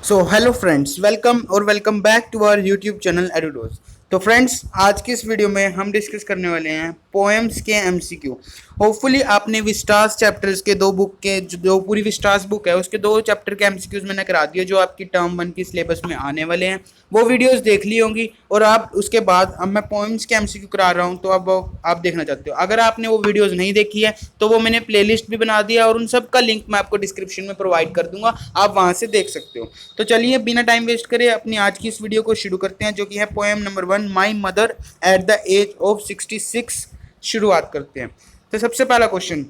So hello friends, welcome back to our YouTube channel Edudose. तो friends, आज की इस वीडियो में हम डिस्कस करने वाले हैं पोएम्स के एमसीक्यू। होपफुली आपने विस्टास चैप्टर्स के दो बुक के जो पूरी विस्टास बुक है उसके दो चैप्टर के एमसीक्यूज मैंने करा दिए जो आपकी टर्म 1 की सिलेबस में आने वाले हैं। वो वीडियोस देख ली होंगी और आप उसके बाद अब मैं पोएम्स के एमसीक्यू करा रहा हूँ, तो अब आप देखना चाहते हो। अगर आपने वो वीडियोस नहीं देखी है तो वो मैंने प्लेलिस्ट भी बना दिया और उन सब का लिंक मैं आपको डिस्क्रिप्शन में प्रोवाइड कर दूंगा, आप वहां से देख सकते हो। तो चलिए बिना टाइम वेस्ट करे अपनी आज की इस वीडियो को शुरू करते हैं, जो कि है poem number 1, my mother at the age of 66। शुरुआत करते हैं। तो सबसे पहला question,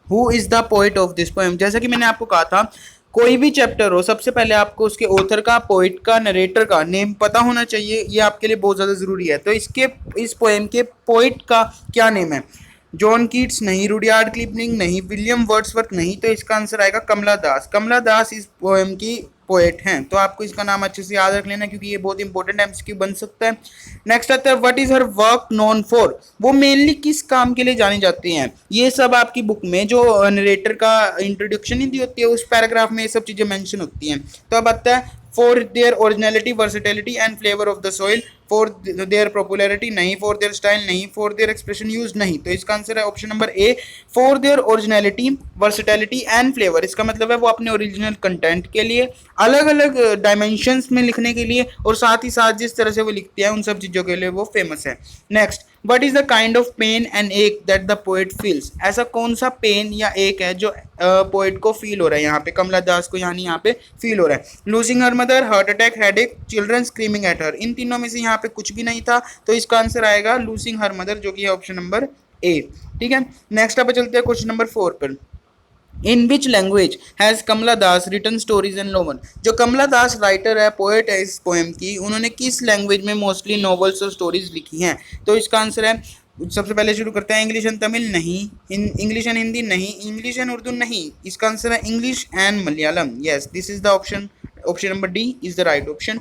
who is the poet of this poem. जैसा कि मैंने आपको कहा था, कोई भी चैप्टर हो सबसे पहले आपको उसके ऑथर का, पोइट का, नरेटर का नेम पता होना चाहिए। ये आपके लिए बहुत ज़्यादा ज़रूरी है। तो इस पोएम के पोइट का क्या नेम है? जॉन कीट्स नहीं, रुडयार्ड किपलिंग नहीं, विलियम वर्ड्सवर्थ नहीं। तो इसका आंसर आएगा कमला दास। कमला दास इस पोएम की पोएट हैं। तो आपको इसका नाम अच्छे से याद रख लेना क्योंकि ये बहुत इंपॉर्टेंट एमसीक्यू बन सकता है। नेक्स्ट आता है, what is her work known for. वो मेनली किस काम के लिए जानी जाती हैं? ये सब आपकी बुक में जो नरेटर का इंट्रोडक्शन हिंदी होती है उस पैराग्राफ में ये सब चीज़ें मेंशन होती हैं। तो अब आता है, for their originality, versatility and flavour of the soil, for their popularity नहीं, फॉर देयर स्टाइल नहीं, फॉर देयर एक्सप्रेशन यूज नहीं। तो इसका आंसर है option number A, for their originality, versatility and flavour. इसका मतलब है वो अपने ओरिजिनल कंटेंट के लिए, अलग अलग डायमेंशंस में लिखने के लिए और साथ ही साथ जिस तरह से वो लिखती है उन सब चीज़ों के लिए वो फेमस है। Next, what is the kind of pain and ache that the poet feels. ऐसा कौन सा पेन या एक है जो पोएट को फील हो रहा है? यहाँ पे कमला दास को यानी यहाँ पे फील हो रहा है। Losing her mother, heart attack, headache, children screaming at her. इन तीनों में से यहाँ पे कुछ भी नहीं था, तो इसका आंसर आएगा लूजिंग हर मदर, जो कि है ऑप्शन नंबर ए। ठीक है, नेक्स्ट आप चलते हैं क्वेश्चन नंबर 4 पर। In which language has Kamala Das written stories and novel. जो कमला दास राइटर है, पोएट है इस पोएम की, उन्होंने किस लैंग्वेज में मोस्टली नॉवेल्स और स्टोरीज लिखी हैं? तो इसका आंसर है, सबसे पहले शुरू करते हैं, इंग्लिश एंड तमिल नहीं, इंग्लिश एंड हिंदी नहीं, इंग्लिश एंड उर्दू नहीं। इसका आंसर है English and Malayalam. Yes, this is the option number D is the right option.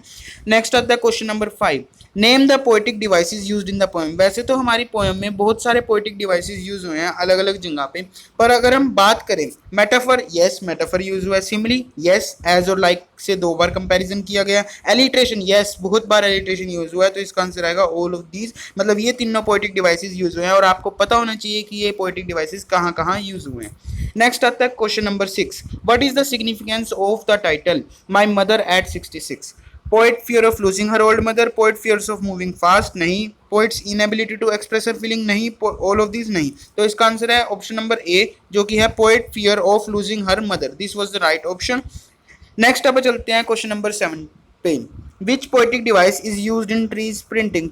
Next आता है question number 5, name the poetic devices used in the poem. वैसे तो हमारी पोएम में बहुत सारे पोएटिक डिवाइसेस यूज हुए हैं अलग अलग जगह पे, पर अगर हम बात करें मेटाफर, यस मेटाफर यूज हुआ है। सिमिली, यस एज और लाइक से 2 बार कंपैरिजन किया गया। एलिट्रेशन, यस बहुत बार एलिट्रेशन यूज हुआ है। तो इसका आंसर आएगा ऑल ऑफ दीज, मतलब ये तीनों पोएटिक डिवाइसेस यूज हुए हैं और आपको पता होना चाहिए कि ये पोएटिक डिवाइसेस कहाँ कहाँ यूज हुए हैं। नेक्स्ट आता है question number 6, what is the significance of the title my mother at 66। Poet fear of losing her old mother, poet fears of moving fast नहीं, poets inability to express her feeling नहीं, all of this नहीं। तो इसका answer है option number ए, जो कि है poet fear of losing her mother. This was the right option. Next अब चलते हैं क्वेश्चन नंबर 7 पे, which poetic device is used in trees printing.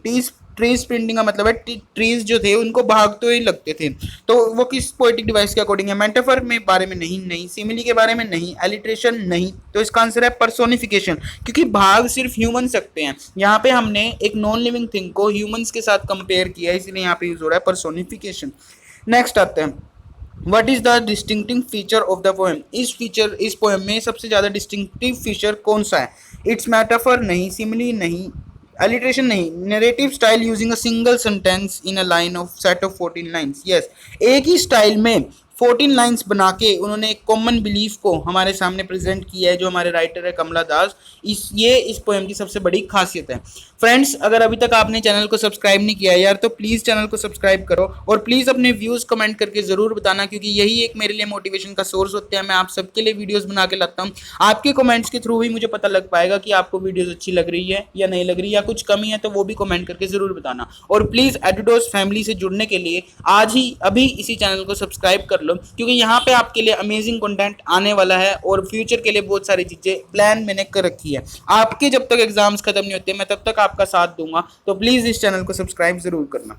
Trees printing का मतलब है ट्रीज जो थे उनको भागते हुए लगते थे, तो वो किस पोएटिक डिवाइस के अकॉर्डिंग है? मेटाफर में बारे में नहीं, सिमिली के बारे में नहीं, एलिट्रेशन नहीं। तो इसका आंसर है पर्सोनिफिकेशन, क्योंकि भाग सिर्फ ह्यूमन सकते हैं। यहाँ पे हमने एक नॉन लिविंग थिंग को ह्यूमंस के साथ कंपेयर किया है, इसलिए यहाँ पे यूज हो रहा है पर्सोनिफिकेशन। नेक्स्ट आते हैं, what is the distinctive feature of the poem. इस पोएम में सबसे ज्यादा डिस्टिंक्टिव फीचर कौन सा है? इट्स मेटाफर नहीं, सिमिली नहीं, alliteration नहीं, narrative style using a single sentence in a line of set of 14 lines। yes, एक ही स्टाइल में 14 लाइन्स बना के उन्होंने एक कॉमन बिलीफ को हमारे सामने प्रेजेंट किया है, जो हमारे राइटर है कमला दास। इस पोएम की सबसे बड़ी खासियत है। फ्रेंड्स, अगर अभी तक आपने चैनल को सब्सक्राइब नहीं किया है यार, तो प्लीज़ चैनल को सब्सक्राइब करो और प्लीज़ अपने व्यूज़ कमेंट करके ज़रूर बताना, क्योंकि यही एक मेरे लिए मोटिवेशन का सोर्स होते हैं। मैं आप सबके लिए वीडियोज़ बना के लाता हूँ। आपके कमेंट्स के थ्रू ही मुझे पता लग पाएगा कि आपको वीडियोज़ अच्छी लग रही है या नहीं लग रही, या कुछ कमी है तो वो भी कमेंट करके ज़रूर बताना। और प्लीज़ एडुडोस फैमिली से जुड़ने के लिए आज ही अभी इसी चैनल को सब्सक्राइब कर लो, क्योंकि यहाँ पे आपके लिए अमेजिंग कंटेंट आने वाला है और फ्यूचर के लिए बहुत सारी चीज़ें प्लान मैंने कर रखी है। आपके जब तक एग्जाम्स खत्म नहीं होते मैं तब तक आपका साथ दूंगा, तो प्लीज़ इस चैनल को सब्सक्राइब जरूर करना।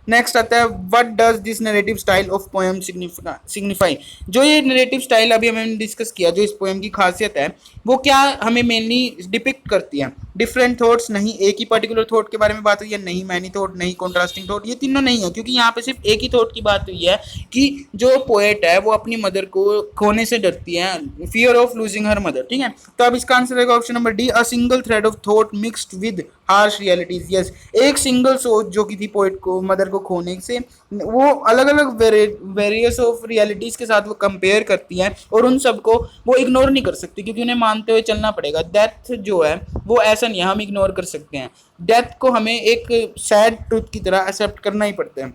नेक्स्ट आता है, what does this narrative style of poem signify. जो ये नरेटिव स्टाइल अभी हमने डिस्कस किया, जो इस पोएम की खासियत है, वो क्या हमें मेनली डिपिक्ट करती है? डिफरेंट थॉट्स नहीं, एक ही पर्टिकुलर थॉट के बारे में बात हुई है नहीं, मैनी थॉट नहीं, कॉन्ट्रास्टिंग थॉट, ये तीनों नहीं है, क्योंकि यहाँ पे सिर्फ एक ही थॉट की बात हुई है कि जो पोएट है वो अपनी मदर को खोने से डरती है, fear of losing her mother. ठीक है, तो अब इसका आंसर रहेगा option number D, a single thread of thought mixed with harsh realities. Yes, एक सिंगल सोच जो की थी पोएट को मदर को खोने से, वो अलग अलग वेरियस ऑफ रियलिटीज के साथ वो कंपेयर करती है और उन सबको वो इग्नोर नहीं कर सकती, क्योंकि उन्हें मानते हुए चलना पड़ेगा। डेथ जो है वो ऐसा नहीं है हम इग्नोर कर सकते हैं, डेथ को हमें एक सैड ट्रूथ की तरह एक्सेप्ट करना ही पड़ता है।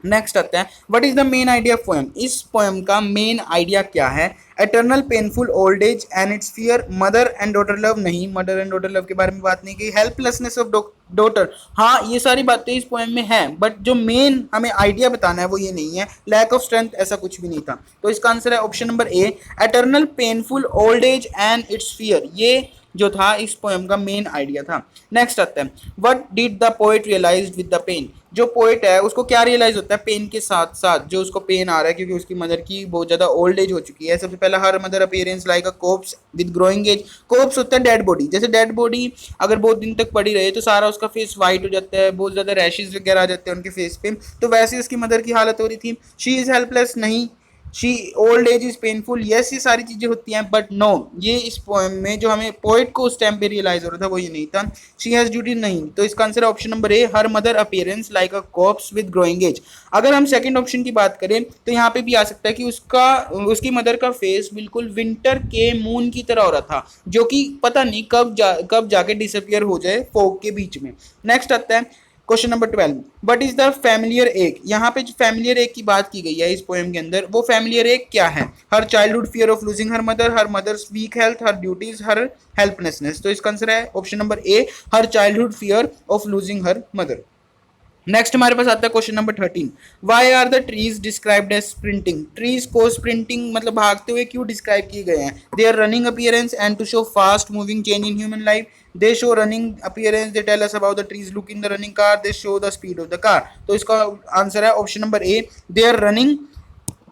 नेक्स्ट आता है, what is the main idea of poem. इस पोएम का मेन आइडिया क्या है। Eternal painful old age and it's fear, mother and daughter love नहीं, मदर एंड डॉटर लव के बारे में बात नहीं की, हेल्पलेसनेस ऑफ डॉटर, हाँ ये सारी बातें इस पोएम में हैं, बट जो मेन हमें आइडिया बताना है वो ये नहीं है। लैक ऑफ स्ट्रेंथ ऐसा कुछ भी नहीं था, तो इसका आंसर है option number A, eternal painful old age and it's fear, ये जो था इस पोएम का मेन आइडिया था। नेक्स्ट आता है, what did the poet realise with the pain. जो पोएट है उसको क्या रियलाइज होता है पेन के साथ साथ, जो उसको पेन आ रहा है क्योंकि उसकी मदर की बहुत ज़्यादा ओल्ड एज हो चुकी है। सबसे पहला, her mother appearance like a corpse with growing age. Corpse होता है डेड बॉडी, जैसे डेड बॉडी अगर बहुत दिन तक पड़ी रहे तो सारा उसका फेस वाइट हो जाता है, बहुत ज़्यादा रैशेज वगैरह आ जाते हैं उनके फेस पे, तो वैसे उसकी मदर की हालत हो रही थी। शी इज़ हेल्पलेस नहीं, she old age is painful, yes ये सारी चीजें होती हैं, बट नो, ये इस पोएम में जो हमें पोएट को उस टाइम पे रियलाइज हो रहा था वो ये नहीं था। शी हैज ड्यूटी नहीं, तो इसका आंसर है option number A, her mother appearance like a corpse with growing age. अगर हम सेकंड ऑप्शन की बात करें तो यहाँ पे भी आ सकता है कि उसकी मदर का फेस बिल्कुल विंटर के मून की तरह हो रहा था, जो कि पता नहीं कब जाके डिसअपियर हो जाए फॉग के बीच में। नेक्स्ट आता है question number 12, what is the familiar एक। यहाँ पे जो फैमिलियर एक की बात की गई है इस पोएम के अंदर, वो फैमिलियर एक क्या है। Her childhood fear of losing her mother's weak health, her duties, her helplessness, तो इसका आंसर है option number A, her childhood fear of losing her mother. Next हमारे पास आता है question number 13, why are the trees described as sprinting. Trees को sprinting मतलब भागते हुए क्यों डिस्क्राइब किए गए हैं। They are running appearance and to show fast moving change in human life, they show running appearance, they tell us about the trees look in the running car, they show the speed of the car, तो इसका answer है option number A, they are running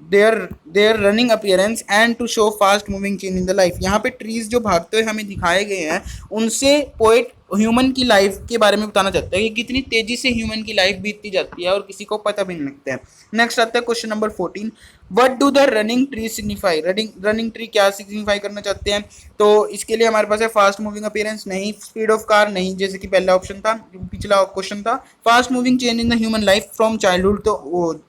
their running appearance and to show fast moving change in the life. यहाँ पे trees जो भागते हुए हमें दिखाए गए हैं उनसे पोएट ह्यूमन की लाइफ के बारे में बताना चाहता है कि कितनी तेजी से ह्यूमन की लाइफ बीतती जाती है और किसी को पता भी नहीं लगता है। नेक्स्ट आता है question number 14, what do the running tree signify. Running tree क्या सिग्निफाई करना चाहते हैं, तो इसके लिए हमारे पास है फास्ट मूविंग अपीयरेंस नहीं, स्पीड ऑफ कार नहीं, जैसे कि पहला ऑप्शन था, पिछला क्वेश्चन था, fast moving change in the human life from childhood to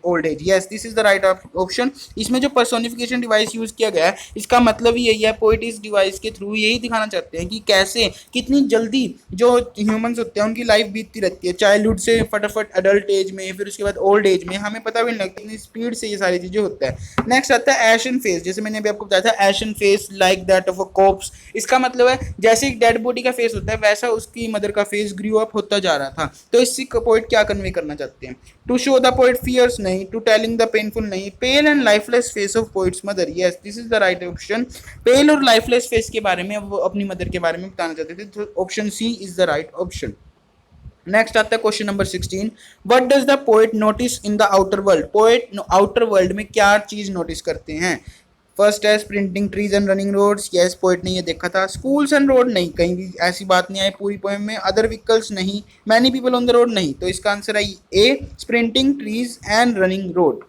old age. Yes, this is the right option. इसमें जो पर्सोनिफिकेशन डिवाइस यूज किया गया है इसका मतलब ही यही है, पोएट इस डिवाइस के थ्रू यही दिखाना चाहते हैं कि कैसे कितनी जल्दी जो ह्यूमंस होते हैं उनकी लाइफ बीतती रहती है, चाइल्डहुड से फटाफट अडल्ट एज में, फिर उसके बाद ओल्ड एज में, हमें पता भी नहीं लगता कितनी स्पीड से ये सारी चीजें होता है। नेक्स्ट आता है एशन फेस, जैसे मैंने अभी आपको बताया था ashen face like that of a corpse. इसका मतलब है जैसे एक डेड बॉडी का फेस होता है वैसा उसकी मदर का फेस ग्रू अप होता जा रहा था। तो इससे पोएट क्या कन्वे करना चाहते हैं, to show the poet fears नहीं, टू टेलिंग द पेनफुल नहीं, pale and lifeless face of poets mother. Yes, this is the right option. Pale और लाइफलेस फेस के बारे में वो अपनी मदर के बारे में बताना चाहते थे, तो option C is the right option. Next आता है question number 16, what does the poet notice in the outer world. Poet outer world में क्या चीज नोटिस करते हैं। फर्स्ट है sprinting trees and running roads, yes poet ने ये देखा था। स्कूल्स एंड रोड नहीं, कहीं भी ऐसी बात नहीं आई पूरी पोएम में। अदर व्हीकल्स नहीं, many people on the road नहीं, तो इसका आंसर है A, sprinting trees and running road,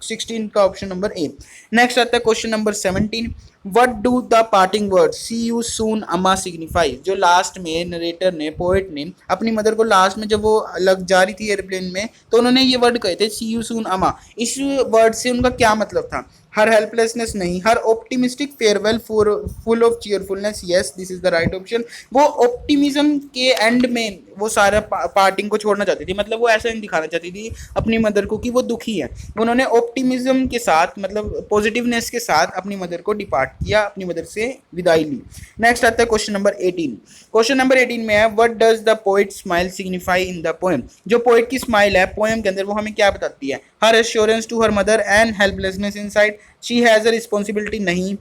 16 का ऑप्शन नंबर ए। नेक्स्ट आता है question number 17, what do the parting word see you soon Amma signify. जो लास्ट में नरेटर ने पोएट ने अपनी मदर को लास्ट में जब वो लग जा रही थी एयरप्लेन में तो उन्होंने ये वर्ड कहे थे सी यू सून अमा। इस वर्ड से उनका क्या मतलब था। हर हेल्पलेसनेस नहीं, her optimistic farewell full of cheerfulness, yes this is the right option. वो ऑप्टिमिज्म के एंड में वो सारा पार्टिंग को छोड़ना चाहती थी, मतलब वो ऐसा नहीं दिखाना चाहती थी अपनी मदर को कि वो दुखी है। उन्होंने ऑप्टिमिज्म के साथ मतलब पॉजिटिवनेस के साथ अपनी मदर को डिपार्ट किया, अपनी मदर से विदाई ली। नेक्स्ट आता है क्वेश्चन नंबर 18। क्वेश्चन नंबर 18 में है what does the poet smile signify in the poem. जो पोएट की स्माइल है पोएम के अंदर वो हमें क्या बताती है। Her assurance to her mother and helplessness inside, she has a responsibility नहीं,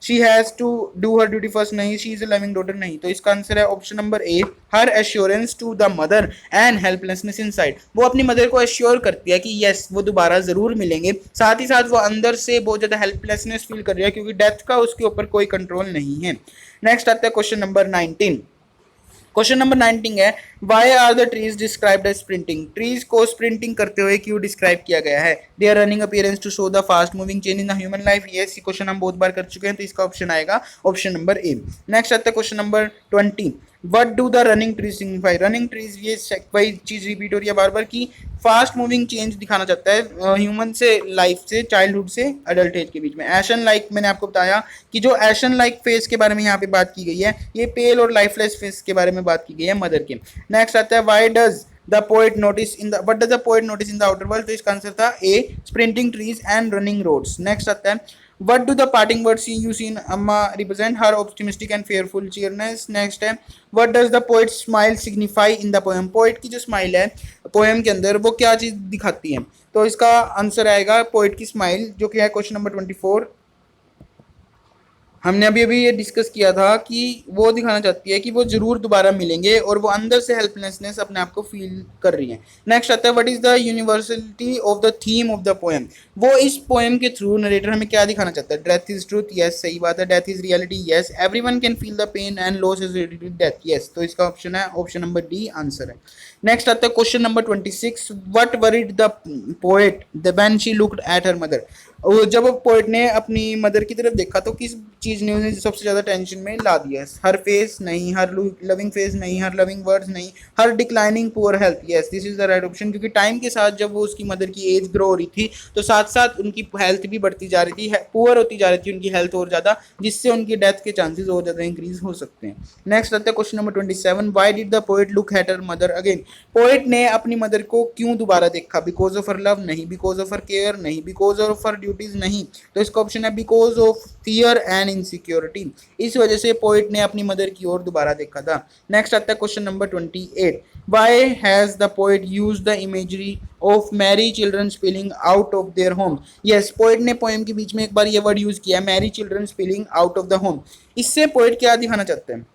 she has to do her duty first नहीं, she is a loving daughter नहीं, तो इसका आंसर है option number A, her assurance to the mother and helplessness inside. वो अपनी mother को assure करती है कि यस वो दोबारा जरूर मिलेंगे, साथ ही साथ वो अंदर से बहुत ज्यादा हेल्पलेसनेस फील कर रही है क्योंकि डेथ का उसके ऊपर कोई कंट्रोल नहीं है। नेक्स्ट आता है क्वेश्चन नंबर 19, क्वेश्चन नंबर 19 है, why are the trees described as sprinting? Trees को स्प्रिंटिंग करते हुए क्यों डिस्क्राइब किया गया है? They are running appearance to show the fast moving change in the human life. ये क्वेश्चन हम बहुत बार कर चुके हैं, तो इसका ऑप्शन आएगा ऑप्शन नंबर ए। नेक्स्ट आता है question number 20, what do the running trees signify? Running trees, ये वही चीज रिपीट हो रही है बार बार की फास्ट मूविंग चेंज दिखाना चाहता है ह्यूमन से लाइफ से, चाइल्डहुड से अडल्ट एज के बीच में। एशन लाइक, मैंने आपको बताया कि जो एशन लाइक फेस के बारे में यहाँ पे बात की गई है, ये पेल और लाइफलेस फेस के बारे में बात की गई है मदर के। नेक्स्ट आता है, why does the poet notice in the, what does the poet notice in the outer world? तो इसका आंसर था A, sprinting trees and running roads. Next आता है, what do the parting words you see in Amma represent? Her optimistic and fearful cheeriness. Next है, what does the poet's smile signify in the poem? poet की जो smile है poem के अंदर, वो क्या चीज दिखाती है? तो इसका आंसर आएगा poet की smile, जो कि है क्वेश्चन नंबर 24। हमने अभी अभी ये डिस्कस किया था कि वो दिखाना चाहती है कि वो जरूर दोबारा मिलेंगे और वो अंदर से हेल्पलेसनेस अपने आप को फील कर रही है। नेक्स्ट आता है, what is the universality of the theme of the poem? वो इस पोएम के थ्रू नरेटर हमें क्या दिखाना चाहता है? डेथ इज ट्रूथ, यस सही बात है। Death is reality, yes. Everyone can feel the pain and loss is related to death, yes. तो इसका ऑप्शन है ऑप्शन नंबर डी आंसर है। नेक्स्ट आता है question number 26, what worried the poet when she looked at her mother? जब poet ने अपनी mother की तरफ देखा तो किस चीज ने उन्हें सबसे ज्यादा टेंशन में ला दिया? हर फेस नहीं, हर लविंग फेस नहीं, हर लविंग वर्ड्स नहीं, her declining poor health, yes this is the right option. क्योंकि टाइम के साथ जब वो उसकी मदर की एज ग्रो हो रही थी तो साथ साथ उनकी हेल्थ भी बढ़ती जा रही थी, पुअर होती जा रही थी उनकी हेल्थ और ज्यादा, जिससे उनकी डेथ के चांसेस और ज्यादा इंक्रीज हो सकते हैं। नेक्स्ट आता है question number 27, why did the poet look at her mother again? Poet ने अपनी मदर को क्यों दोबारा देखा? बिकॉज ऑफ हर लव नहीं, बिकॉज ऑफ हर केयर नहीं, बिकॉज ऑफ हर ड्यूटीज नहीं। तो इसका ऑप्शन है because of fear and insecurity. इस वजह से पोएट ने अपनी मदर की ओर दोबारा देखा था। नेक्स्ट आता है question number 28, why has the poet used the imagery of merry children spilling out of their home? Yes, poet ने पोएम के बीच में एक बार ये वर्ड यूज किया, merry children spilling out of the home. इससे पोएट क्या दिखाना चाहते हैं?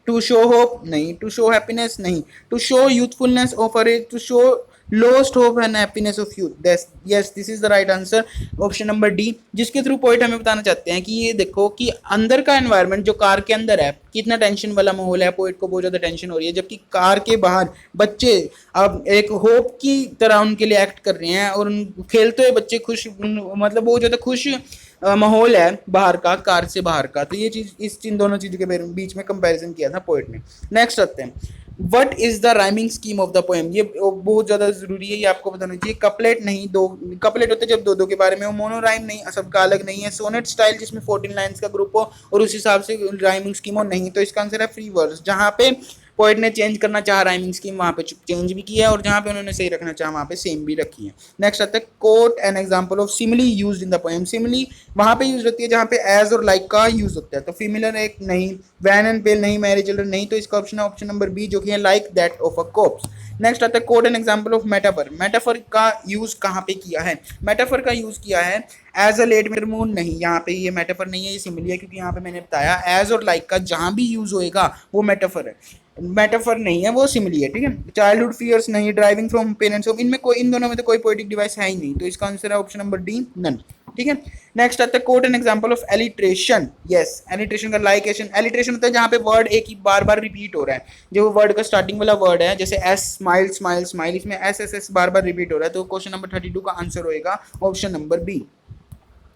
टू शो होप नहीं, टू शो हैप्पीनेस नहीं, to show youthfulness of her age, to show lost hope and happiness of youth. Yes this is the right answer option number D, जिसके through poet हमें बताना चाहते हैं कि ये देखो कि अंदर का एनवायरनमेंट जो कार के अंदर है कितना टेंशन वाला माहौल है, पोइट को बहुत ज्यादा टेंशन हो रही है, जबकि कार के बाहर बच्चे अब एक होप की तरह उनके लिए एक्ट कर रहे हैं और खेलते हुए बच्चे खुश, मतलब बहुत ज्यादा खुश माहौल है बाहर का, कार से बाहर का। तो ये चीज इन दोनों चीजों के बीच में कंपैरिजन किया था पोएट ने। नेक्स्ट आते हैं, what is the rhyming scheme of the poem? ये बहुत ज्यादा जरूरी है, ये आपको बताना चाहिए। कपलेट नहीं, दो कपलेट होते हैं जब दो दो के बारे में हो, मोनो राइम नहीं, सबका अलग नहीं है, सोनेट स्टाइल जिसमें 14 लाइंस का ग्रुप हो और उस हिसाब से राइमिंग स्कीम हो नहीं। तो इसका आंसर है फ्री वर्स। जहाँ पे पोएट ने चेंज करना चाहा राइमिंग स्कीम वहाँ पे चेंज भी किया है और जहाँ पे उन्होंने सही रखना चाहा वहाँ पे सेम भी रखी है। नेक्स्ट आता है, quote an example of simile used in the poem. Simile वहाँ पे यूज होती है जहाँ पे एज और लाइक का यूज होता है। तो फिमिलर एक नहीं, वैन एंड पेल नहीं, मैरी चिल्ड्रन नहीं। तो इसका ऑप्शन है ऑप्शन नंबर बी, जो कि है like that of a corpse. Next आता है, quote an example of metaphor. Metaphor का यूज कहाँ पे किया है? मेटाफर का यूज किया है as a late mid moon नहीं, यहाँ पे ये मेटाफर नहीं है, ये सिमिली है, क्योंकि यहाँ पे मैंने बताया एज और लाइक का जहाँ भी यूज होएगा वो मेटाफर है, मेटाफर नहीं है, वो सिमिली है। ठीक है, चाइल्डहुड फियर्स नहीं, ड्राइविंग फ्रॉम पेरेंट्स होम, इनमें कोई, इन दोनों में तो कोई पोएटिक डिवाइस है ही नहीं। तो इसका आंसर है ऑप्शन नंबर डी, नन। ठीक है, नेक्स्ट आता है, quote an example of alliteration. Yes, alliteration का लाइकेशन, एलिट्रेशन होता है जहाँ पे वर्ड एक ही बार बार रिपीट हो रहा है, जो वर्ड का स्टार्टिंग वाला वर्ड है, जैसे एस स्माइल स्माइल स्माइल, इसमें एस एस एस बार बार रिपीट हो रहा है। तो क्वेश्चन नंबर 32 का आंसर होएगा ऑप्शन नंबर बी।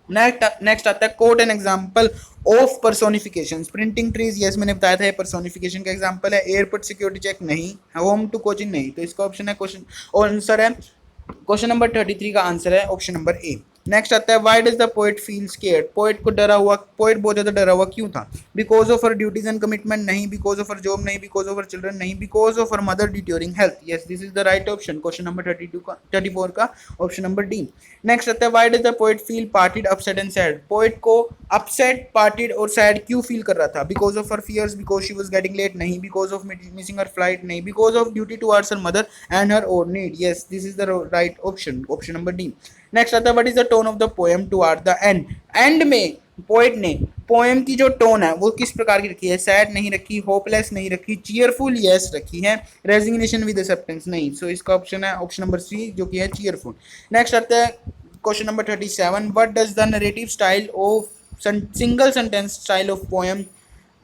नेक्स्ट आता है, quote an example of personification. Sprinting trees, yes मैंने बताया था ये पर्सोनिफिकेशन का एग्जांपल है। एयरपोर्ट सिक्योरिटी चेक नहीं, होम टू कोचिंग नहीं। तो इसका ऑप्शन है क्वेश्चन और आंसर है क्वेश्चन नंबर 33 का आंसर है ऑप्शन नंबर ए। नेक्स्ट आता है, why does the poet feel scared? Poet को डरा हुआ, पोएट बहुत ज्यादा डरा हुआ क्यों था? Because of her duties and commitment नहीं, बिकॉज ऑफ हर जॉब नहीं, बिकॉज ऑफ हर चिल्ड्रन नहीं, because of her mother deteriorating health. Yes this is the right option, question number 34 का ऑप्शन नंबर डी। नेक्स्ट आता है, why does the poet feel parted upset and sad? Poet को upset, parted और sad क्यों feel कर रहा था? Because of her fears, because she was getting late नहीं, because of missing her flight नहीं, because of duty towards her mother and her own need. Yes this is the right option, option number D. Next आता है, what is the tone of the poem toward the end? End में poet ने poem की जो tone है वो किस प्रकार की रखी है? सैड नहीं रखी, होपलेस नहीं रखी, चीयरफुल यस रखी है, रेजिग्नेशन विद एक्सेप्टेंस नहीं। सो इसका ऑप्शन है ऑप्शन नंबर सी, जो कि है चीयरफुल। नेक्स्ट आता है question number 37, what does the narrative style of single sentence style of poem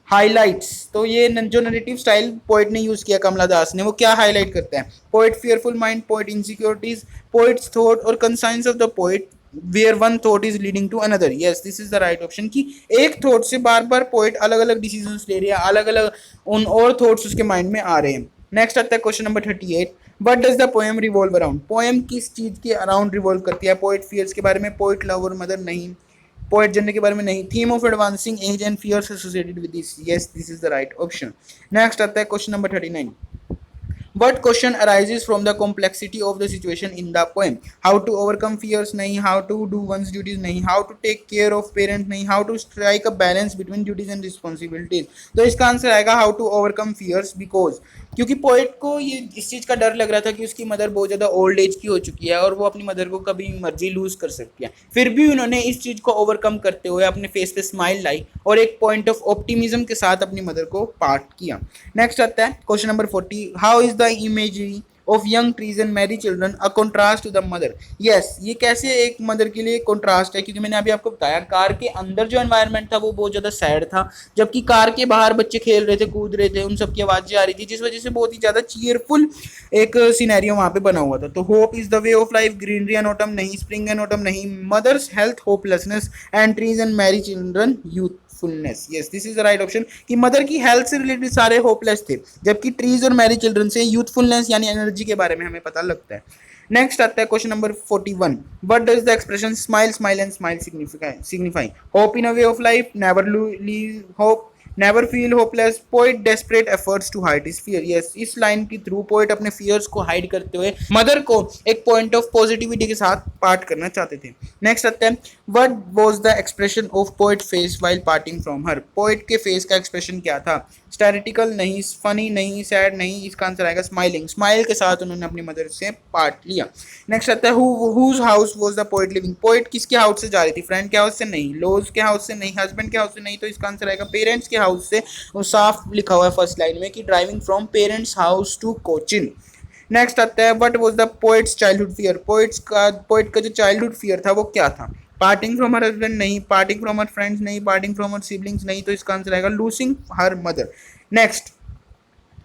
highlights. तो ये जो नरेटिव स्टाइल पोइट ने यूज किया कमला दास ने, वो क्या हाईलाइट करता है? Poet fearful mind, poet insecurities, poet's thought और conscience of the poet where one thought is leading to another. Yes, this is the right option कि एक थॉट से बार बार पोइट अलग अलग डिसीजंस ले रही है, अलग अलग उन और थॉट्स उसके माइंड में आ रहे हैं। नेक्स्ट आता है question number 38, what does the poem revolve around? Poem किस चीज के अराउंड रिवॉल्व करती है? पोइट फियर्स के बारे में, पोइट लव और मदर नहीं, पोएट जनर के बारे में नहीं, theme of advancing age and fears associated with this. Yes, this is the right option. Next आता है question number 39, what question arises from the complexity of the situation in the poem? How to overcome fears नहीं, how to do one's duties नहीं, how to take care of parents नहीं, how to strike a balance between duties and responsibilities। तो इसका answer आएगा how to overcome fears, because क्योंकि poet को ये इस चीज़ का डर लग रहा था कि उसकी मदर बहुत ज़्यादा ओल्ड एज की हो चुकी है और वो अपनी मदर को कभी मर्जी लूज कर सकती है। फिर भी उन्होंने इस चीज़ को ओवरकम करते हुए अपने फेस पे स्माइल लाई और एक पॉइंट ऑफ ऑप्टिमिज्म के साथ अपनी मदर को पार्ट किया। नेक्स्ट आता है question number 40, how is the imagery of young trees and merry children a contrast to the mother? Yes, ये कैसे एक मदर के लिए कॉन्ट्रास्ट है? क्योंकि मैंने अभी आपको बताया कार के अंदर जो एनवायरनमेंट था वो बहुत ज़्यादा सैड था, जबकि कार के बाहर बच्चे खेल रहे थे, कूद रहे थे, उन सबकी आवाज़ें आ रही थी, जिस वजह से बहुत ही ज़्यादा चीयरफुल एक सिनेरियो वहाँ पे बना हुआ था। तो hope is the way of life, greenery and autumn नहीं, स्प्रिंग एंड ऑटम नहीं, mother's health hopelessness and trees and merry children youthfulness. Yes, this is the right option कि मदर की हेल्थ से रिलेटेड सारे होपलेस थे, जबकि trees और merry children से यूथफुलनेस यानी एनर्जी के बारे में हमें पता लगता है। नेक्स्ट आता है question number 41, what does the expression smile smile and smile signify? Hope in a way of life, never leave hope, never feel hopeless, poet desperate efforts to hide his fear. Yes, इस line के through poet अपने fears को hide करते हुए mother को एक point of positivity के साथ पार्ट करना चाहते थे। नेक्स्ट आता है, what was the expression of poet face while parting from her? Poet के फेस का एक्सप्रेशन क्या था? स्टैटिकल नहीं, फनी नहीं, सैड नहीं, इसका आंसर आएगा स्माइलिंग। स्माइल के साथ उन्होंने अपनी मदर से पार्ट लिया। नेक्स्ट आता है, whose house was the poet living? Poet किसके हाउस से जा रही थी? फ्रेंड के हाउस से नहीं, लोज के हाउस से नहीं, हस्बैंड के हाउस से नहीं, तो इसका आंसर आएगा पेरेंट्स के हाउस से। वो साफ लिखा हुआ है फर्स्ट लाइन में कि driving from parents house to Cochin. Next आता है, what was the poet's childhood fear? Poet का जो चाइल्डहुड फियर था वो क्या था? पार्टिंग फ्रॉम हर हस्बैंड नहीं, पार्टिंग फ्रॉम हर फ्रेंड्स नहीं, पार्टिंग फ्रॉम हर सिबलिंग्स नहीं, तो इसका आंसर आएगा losing her mother. Next,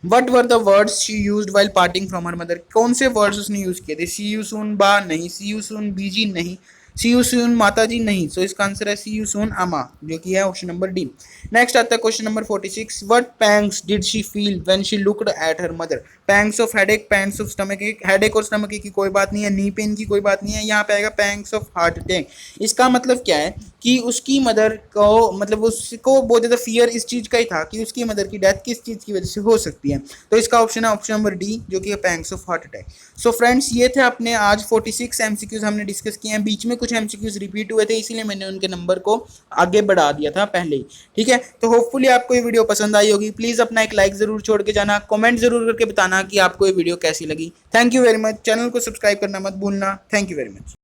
what were the words she used while parting from her mother? कौन से वर्ड्स उसने यूज किए थे? सी यू सून बा नहीं, सी यू सून बीजी नहीं, सी यू सून माता जी नहीं, सो इसका आंसर है सी यू सून अमा, जो कि है ऑप्शन नंबर डी। नेक्स्ट आता है question number 46, what pangs did she feel when she looked at her mother? Pangs of headache, pangs of stomach एक, हेडेक और स्टमक की कोई बात नहीं है, नी पेन की कोई बात नहीं है, यहाँ पे आएगा पैंग्स ऑफ हार्ट अटैक। इसका मतलब क्या है कि उसकी मदर को, मतलब उसको बहुत ज़्यादा फियर इस चीज़ का ही था कि उसकी मदर की डेथ किस चीज़ की वजह से हो सकती है, तो इसका ऑप्शन है ऑप्शन नंबर डी, जो कि है pangs of heart attack. So friends, ये थे अपने आज 46 एमसीक्यूज हमने डिस्कस किए हैं। बीच में कुछ एमसीक्यूज रिपीट हुए थे, इसीलिए मैंने उनके नंबर को आगे बढ़ा दिया था पहले ही, ठीक है। तो होपफुली आपको ये वीडियो पसंद आई होगी। प्लीज़ अपना एक लाइक ज़रूर छोड़ के जाना, कमेंट ज़रूर करके बताना कि आपको ये वीडियो कैसी लगी। Thank you very much. Channel को सब्सक्राइब करना मत भूलना। Thank you very much.